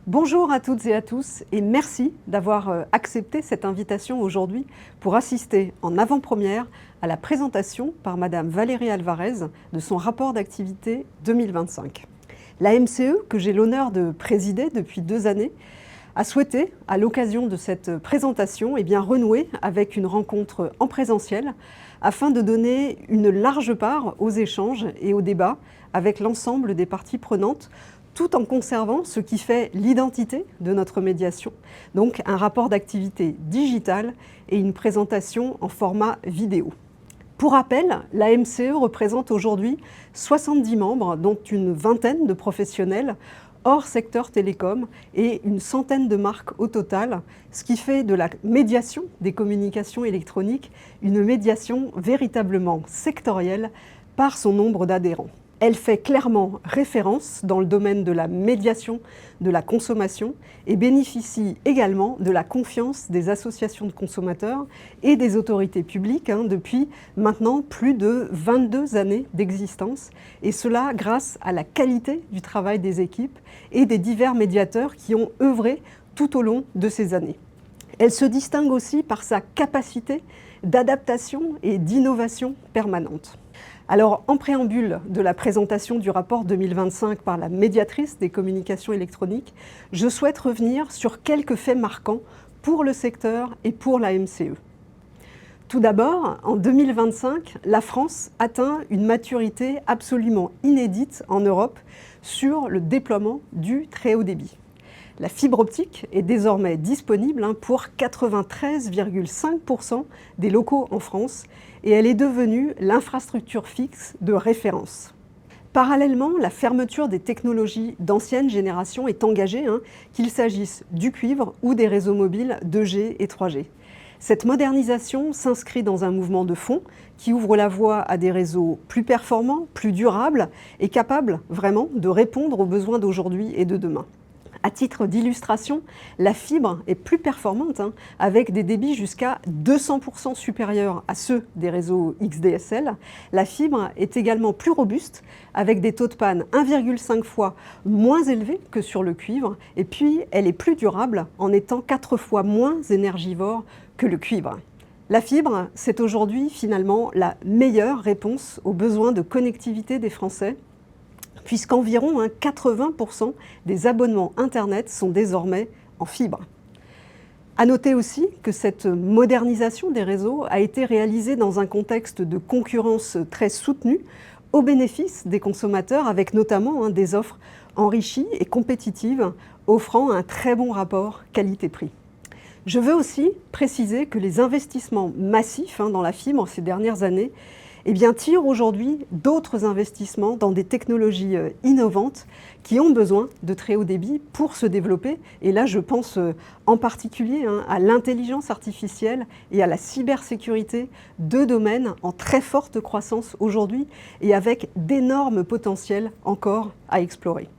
Bonjour à toutes et à tous et merci d'avoir accepté cette invitation aujourd'hui pour assister en avant-première à la présentation par Madame Valérie Alvarez de son rapport d'activité 2025. La MCE, que j'ai l'honneur de présider depuis 2 années, a souhaité, à l'occasion de cette présentation, renouer avec une rencontre en présentiel afin de donner une large part aux échanges et aux débats avec l'ensemble des parties prenantes, tout en conservant ce qui fait l'identité de notre médiation, donc un rapport d'activité digital et une présentation en format vidéo. Pour rappel, la MCE représente aujourd'hui 70 membres, dont une vingtaine de professionnels, hors secteur télécom, et une centaine de marques au total, ce qui fait de la médiation des communications électroniques une médiation véritablement sectorielle par son nombre d'adhérents. Elle fait clairement référence dans le domaine de la médiation de la consommation et bénéficie également de la confiance des associations de consommateurs et des autorités publiques depuis maintenant plus de 22 années d'existence, et cela grâce à la qualité du travail des équipes et des divers médiateurs qui ont œuvré tout au long de ces années. Elle se distingue aussi par sa capacité d'adaptation et d'innovation permanente. Alors, en préambule de la présentation du rapport 2025 par la médiatrice des communications électroniques, je souhaite revenir sur quelques faits marquants pour le secteur et pour la MCE. Tout d'abord, en 2025, la France atteint une maturité absolument inédite en Europe sur le déploiement du très haut débit. La fibre optique est désormais disponible pour 93,5% des locaux en France et elle est devenue l'infrastructure fixe de référence. Parallèlement, la fermeture des technologies d'ancienne génération est engagée, qu'il s'agisse du cuivre ou des réseaux mobiles 2G et 3G. Cette modernisation s'inscrit dans un mouvement de fond qui ouvre la voie à des réseaux plus performants, plus durables et capables vraiment de répondre aux besoins d'aujourd'hui et de demain. À titre d'illustration, la fibre est plus performante avec des débits jusqu'à 200% supérieurs à ceux des réseaux XDSL. La fibre est également plus robuste avec des taux de panne 1,5 fois moins élevés que sur le cuivre, et puis elle est plus durable en étant 4 fois moins énergivore que le cuivre. La fibre, c'est aujourd'hui finalement la meilleure réponse aux besoins de connectivité des Français, puisqu'environ 80% des abonnements Internet sont désormais en fibre. À noter aussi que cette modernisation des réseaux a été réalisée dans un contexte de concurrence très soutenue au bénéfice des consommateurs, avec notamment des offres enrichies et compétitives offrant un très bon rapport qualité-prix. Je veux aussi préciser que les investissements massifs dans la fibre ces dernières années tirent aujourd'hui d'autres investissements dans des technologies innovantes qui ont besoin de très haut débit pour se développer. Et là, je pense en particulier à l'intelligence artificielle et à la cybersécurité, 2 domaines en très forte croissance aujourd'hui et avec d'énormes potentiels encore à explorer.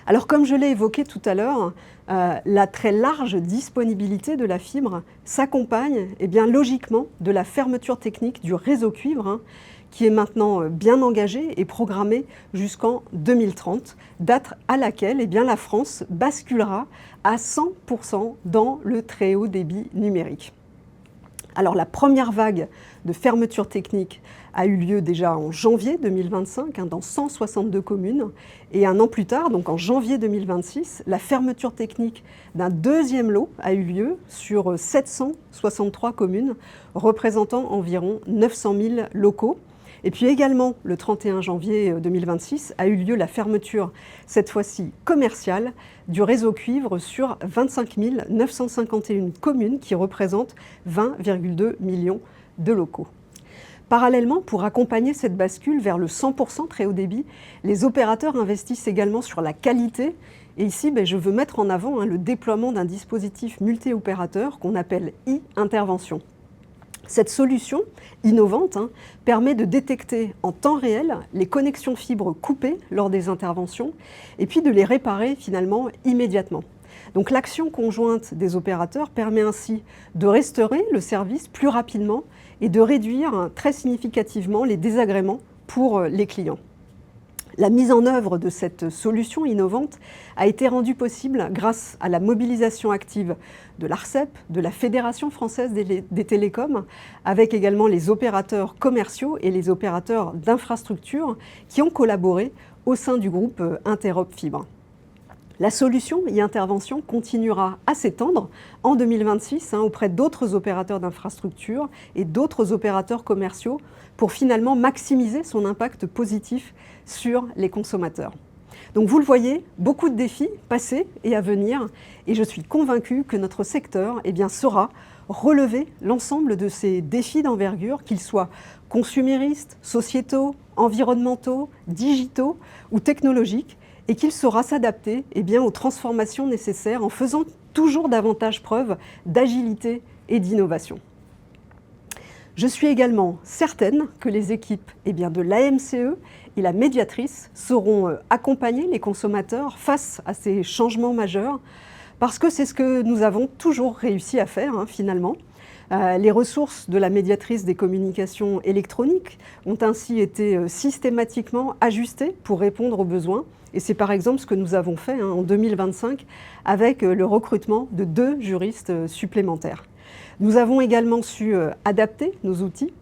Alors, comme je l'ai évoqué tout à l'heure, la très large disponibilité de la fibre s'accompagne logiquement de la fermeture technique du réseau cuivre qui est maintenant bien engagé et programmé jusqu'en 2030, date à laquelle la France basculera à 100% dans le très haut débit numérique. Alors la première vague de fermeture technique a eu lieu déjà en janvier 2025 dans 162 communes, et un an plus tard, donc en janvier 2026, la fermeture technique d'un deuxième lot a eu lieu sur 763 communes représentant environ 900 000 locaux. Et puis également, le 31 janvier 2026, a eu lieu la fermeture, cette fois-ci commerciale, du réseau cuivre sur 25 951 communes qui représentent 20,2 millions de locaux. Parallèlement, pour accompagner cette bascule vers le 100% très haut débit, les opérateurs investissent également sur la qualité. Et ici, je veux mettre en avant le déploiement d'un dispositif multi-opérateur qu'on appelle e-intervention. Cette solution innovante permet de détecter en temps réel les connexions fibres coupées lors des interventions et puis de les réparer finalement immédiatement. Donc l'action conjointe des opérateurs permet ainsi de restaurer le service plus rapidement et de réduire très significativement les désagréments pour les clients. La mise en œuvre de cette solution innovante a été rendue possible grâce à la mobilisation active de l'ARCEP, de la Fédération française des télécoms, avec également les opérateurs commerciaux et les opérateurs d'infrastructures qui ont collaboré au sein du groupe Interop Fibre. La solution e-intervention continuera à s'étendre en 2026 auprès d'autres opérateurs d'infrastructures et d'autres opérateurs commerciaux pour finalement maximiser son impact positif sur les consommateurs. Donc vous le voyez, beaucoup de défis passés et à venir, et je suis convaincue que notre secteur saura relever l'ensemble de ces défis d'envergure, qu'ils soient consuméristes, sociétaux, environnementaux, digitaux ou technologiques, et qu'il saura s'adapter aux transformations nécessaires en faisant toujours davantage preuve d'agilité et d'innovation. Je suis également certaine que les équipes de l'AMCE et la médiatrice sauront accompagner les consommateurs face à ces changements majeurs, parce que c'est ce que nous avons toujours réussi à faire finalement. Les ressources de la médiatrice des communications électroniques ont ainsi été systématiquement ajustées pour répondre aux besoins. Et c'est par exemple ce que nous avons fait en 2025 avec le recrutement de 2 juristes supplémentaires. Nous avons également su adapter nos outils.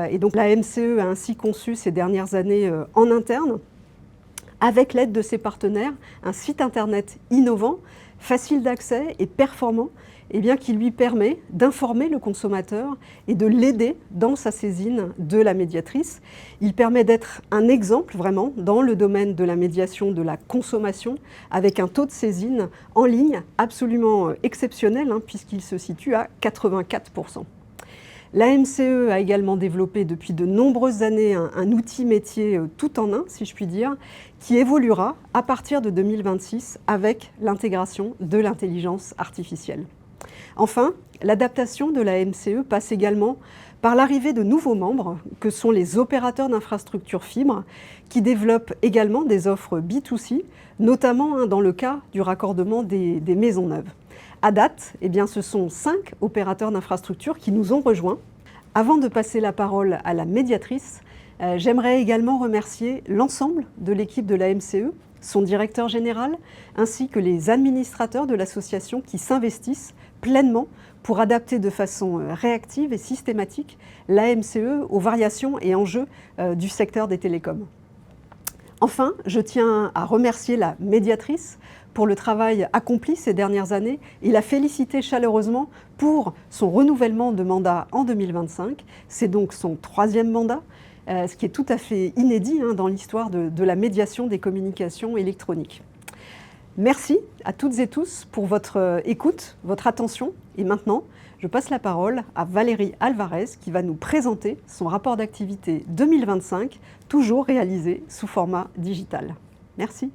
Et donc la MCE a ainsi conçu ces dernières années en interne, avec l'aide de ses partenaires, un site internet innovant, facile d'accès et performant, qui lui permet d'informer le consommateur et de l'aider dans sa saisine de la médiatrice. Il permet d'être un exemple vraiment dans le domaine de la médiation de la consommation, avec un taux de saisine en ligne absolument exceptionnel, puisqu'il se situe à 84%. La MCE a également développé depuis de nombreuses années un outil métier tout en un, si je puis dire, qui évoluera à partir de 2026 avec l'intégration de l'intelligence artificielle. Enfin, l'adaptation de la MCE passe également par l'arrivée de nouveaux membres, que sont les opérateurs d'infrastructures fibre, qui développent également des offres B2C, notamment dans le cas du raccordement des maisons neuves. À date, ce sont 5 opérateurs d'infrastructures qui nous ont rejoints. Avant de passer la parole à la médiatrice, j'aimerais également remercier l'ensemble de l'équipe de la MCE, son directeur général, ainsi que les administrateurs de l'association qui s'investissent pleinement pour adapter de façon réactive et systématique la MCE aux variations et enjeux du secteur des télécoms. Enfin, je tiens à remercier la médiatrice pour le travail accompli ces dernières années et la féliciter chaleureusement pour son renouvellement de mandat en 2025. C'est donc son 3e mandat, ce qui est tout à fait inédit dans l'histoire de la médiation des communications électroniques. Merci à toutes et tous pour votre écoute, votre attention. Et maintenant, je passe la parole à Valérie Alvarez qui va nous présenter son rapport d'activité 2025, toujours réalisé sous format digital. Merci.